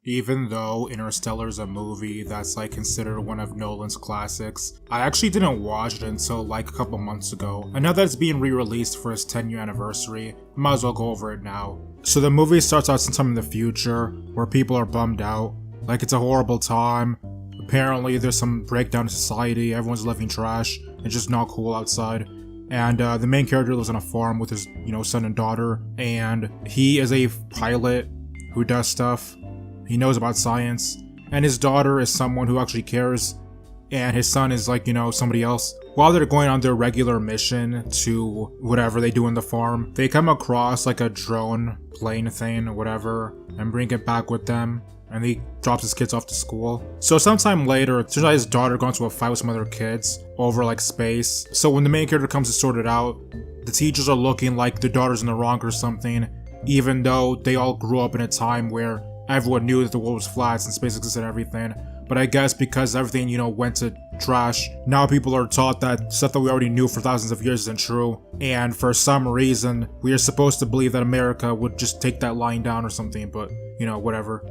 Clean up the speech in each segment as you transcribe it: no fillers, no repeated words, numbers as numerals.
Even though Interstellar is a movie that's like considered one of Nolan's classics, I actually didn't watch it until like a couple months ago. And now that it's being re-released for its 10-year anniversary, I might as well go over it now. So the movie starts out sometime in the future where people are bummed out, like it's a horrible time. Apparently there's some breakdown in society, everyone's living trash, it's just not cool outside. And the main character lives on a farm with his, son and daughter, and he is a pilot who does stuff. He knows about science, and his daughter is someone who actually cares, and his son is like, somebody else. While they're going on their regular mission to whatever they do in the farm, they come across like a drone plane thing or whatever, and bring it back with them, and he drops his kids off to school. So sometime later, it turns out his daughter got into a fight with some other kids over like space. So when the main character comes to sort it out, the teachers are looking like the daughter's in the wrong or something, even though they all grew up in a time where everyone knew that the world was flat and space existed and everything. But I guess because everything, went to trash, now people are taught that stuff that we already knew for thousands of years isn't true. And for some reason, we are supposed to believe that America would just take that line down or something, but, whatever.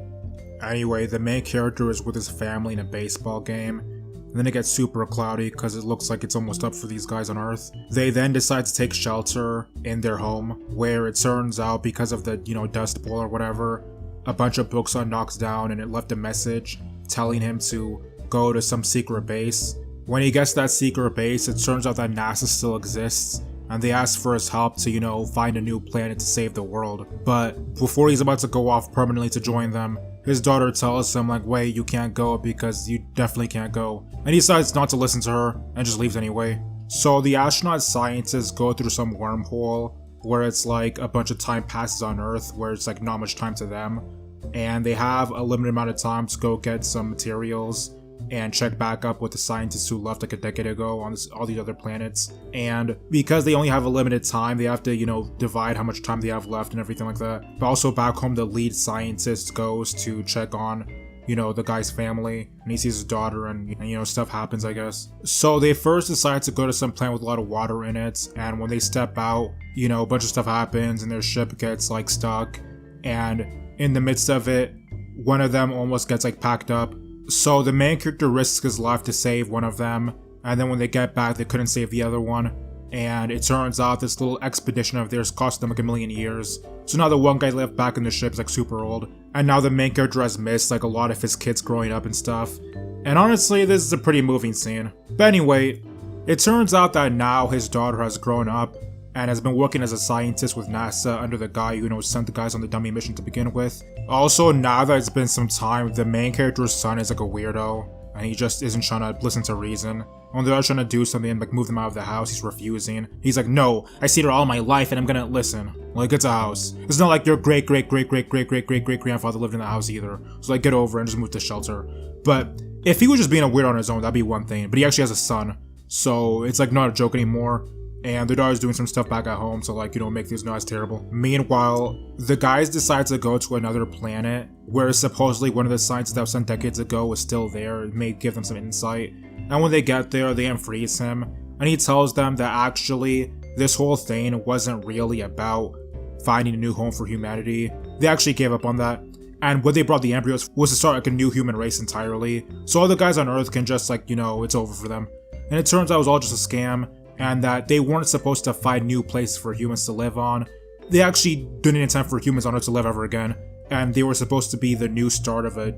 Anyway, the main character is with his family in a baseball game. And then it gets super cloudy because it looks like it's almost up for these guys on Earth. They then decide to take shelter in their home, where it turns out because of the, dust bowl or whatever, a bunch of books got knocked down and it left a message telling him to go to some secret base. When he gets to that secret base, it turns out that NASA still exists, and they ask for his help to, find a new planet to save the world. But before he's about to go off permanently to join them, his daughter tells him like, wait, you can't go because you definitely can't go. And he decides not to listen to her and just leaves anyway. So the astronaut scientists go through some wormhole where it's like a bunch of time passes on Earth where it's like not much time to them. And they have a limited amount of time to go get some materials and check back up with the scientists who left like a decade ago on all these other planets. And because they only have a limited time, they have to, divide how much time they have left and everything like that. But also back home, the lead scientist goes to check on, the guy's family, and he sees his daughter and stuff happens, I guess. So they first decide to go to some planet with a lot of water in it, and when they step out, a bunch of stuff happens and their ship gets like stuck, and in the midst of it, one of them almost gets like packed up. So the main character risks his life to save one of them, and then when they get back, they couldn't save the other one. And it turns out this little expedition of theirs cost them like 1,000,000 years. So now the one guy left back in the ship is like super old. And now the main character has missed like a lot of his kids growing up and stuff. And honestly, this is a pretty moving scene. But anyway, it turns out that now his daughter has grown up and has been working as a scientist with NASA under the guy who sent the guys on the dummy mission to begin with. Also, now that it's been some time, the main character's son is like a weirdo, and he just isn't trying to listen to reason. When they're trying to do something, like move them out of the house, he's refusing. He's like, no, I stayed here all my life and I'm gonna listen. Like, it's a house. It's not like your great-great-great-great-great-great-great-grandfather lived in the house either. So like, get over it and just move to shelter. But if he was just being a weirdo on his own, that'd be one thing. But he actually has a son, so it's like not a joke anymore. And their daughter's doing some stuff back at home to like, make things not as terrible. Meanwhile, the guys decide to go to another planet where supposedly one of the scientists that was sent decades ago is still there. It may give them some insight. And when they get there, they unfreeze him. And he tells them that actually, this whole thing wasn't really about finding a new home for humanity. They actually gave up on that. And what they brought the embryos was to start like a new human race entirely. So all the guys on Earth can just like, it's over for them. And it turns out it was all just a scam. And that they weren't supposed to find new places for humans to live on. They actually didn't intend for humans on Earth to live ever again. And they were supposed to be the new start of it,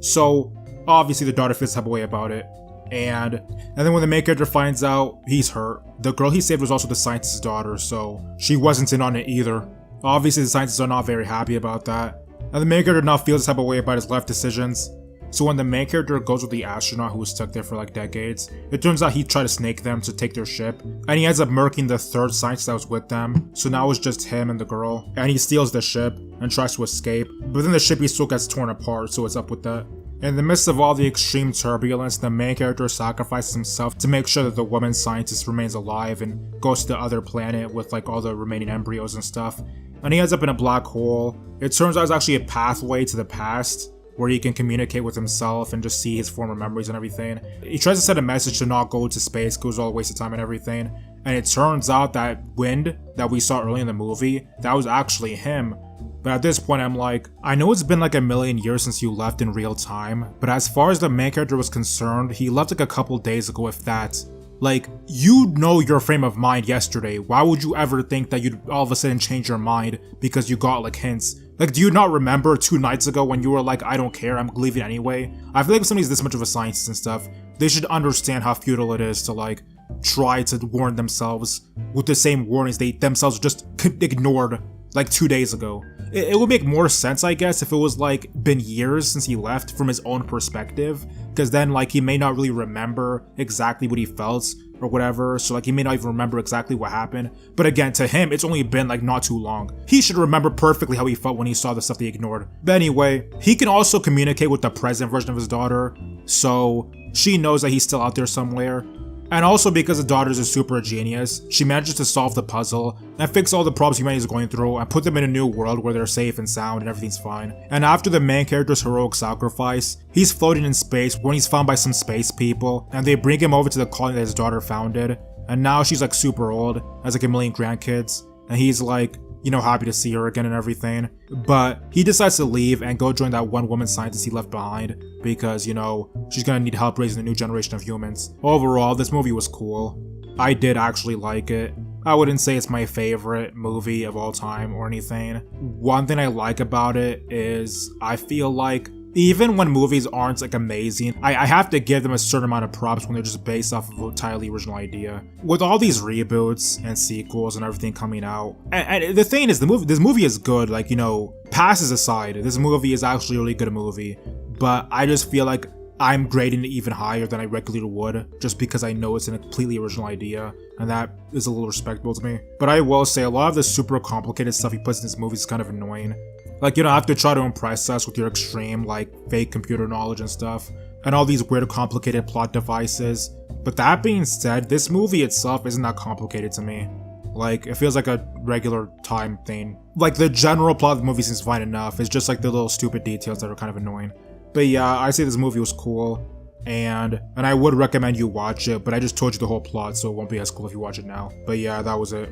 So, obviously the daughter feels type of way about it. And then when the main character finds out, he's hurt. The girl he saved was also the scientist's daughter, so she wasn't in on it either. Obviously the scientists are not very happy about that. And the main character now feels the type of way about his life decisions. So when the main character goes with the astronaut who was stuck there for like decades, it turns out he tried to snake them to take their ship, and he ends up murking the third scientist that was with them, so now it's just him and the girl, and he steals the ship and tries to escape, but then the ship he still gets torn apart, so it's up with that. In the midst of all the extreme turbulence, the main character sacrifices himself to make sure that the woman scientist remains alive and goes to the other planet with like all the remaining embryos and stuff, and he ends up in a black hole. It turns out it's actually a pathway to the past, where he can communicate with himself and just see his former memories and everything. He tries to send a message to not go to space because it was all a waste of time and everything. And it turns out that wind that we saw early in the movie, that was actually him. But at this point, I'm like, I know it's been like a million years since you left in real time, but as far as the main character was concerned, he left like a couple days ago, if that. Like, you know your frame of mind yesterday. Why would you ever think that you'd all of a sudden change your mind because you got like hints? Like, do you not remember 2 nights ago when you were like, I don't care, I'm leaving anyway? I feel like if somebody's this much of a scientist and stuff, they should understand how futile it is to like try to warn themselves with the same warnings they themselves just ignored like 2 days ago. It would make more sense, I guess, if it was like been years since he left from his own perspective, because then like he may not really remember exactly what he felt or whatever, so like he may not even remember exactly what happened. But again, to him, it's only been like not too long. He should remember perfectly how he felt when he saw the stuff they ignored. But anyway, he can also communicate with the present version of his daughter, so she knows that he's still out there somewhere. And also because the daughter's a super genius, she manages to solve the puzzle and fix all the problems humanity is going through and put them in a new world where they're safe and sound and everything's fine. And after the main character's heroic sacrifice, he's floating in space when he's found by some space people, and they bring him over to the colony that his daughter founded. And now she's like super old, has like a million grandkids, and he's like, you know, happy to see her again and everything. But he decides to leave and go join that one woman scientist he left behind because, you know, she's gonna need help raising a new generation of humans. Overall, this movie was cool. I did actually like it. I wouldn't say it's my favorite movie of all time or anything. One thing I like about it is I feel like even when movies aren't like amazing, I have to give them a certain amount of props when they're just based off of an entirely original idea. With all these reboots and sequels and everything coming out, and the thing is, this movie is good. Like, you know, passes aside, this movie is actually a really good movie. But I just feel like I'm grading it even higher than I regularly would, just because I know it's a completely original idea, and that is a little respectable to me. But I will say, a lot of the super complicated stuff he puts in this movie is kind of annoying. Like, you don't have to try to impress us with your extreme, like, fake computer knowledge and stuff, and all these weird complicated plot devices. But that being said, this movie itself isn't that complicated to me. Like, it feels like a regular time thing. Like, the general plot of the movie seems fine enough, it's just like the little stupid details that are kind of annoying. But yeah, I say this movie was cool, and I would recommend you watch it, but I just told you the whole plot, so it won't be as cool if you watch it now. But yeah, that was it.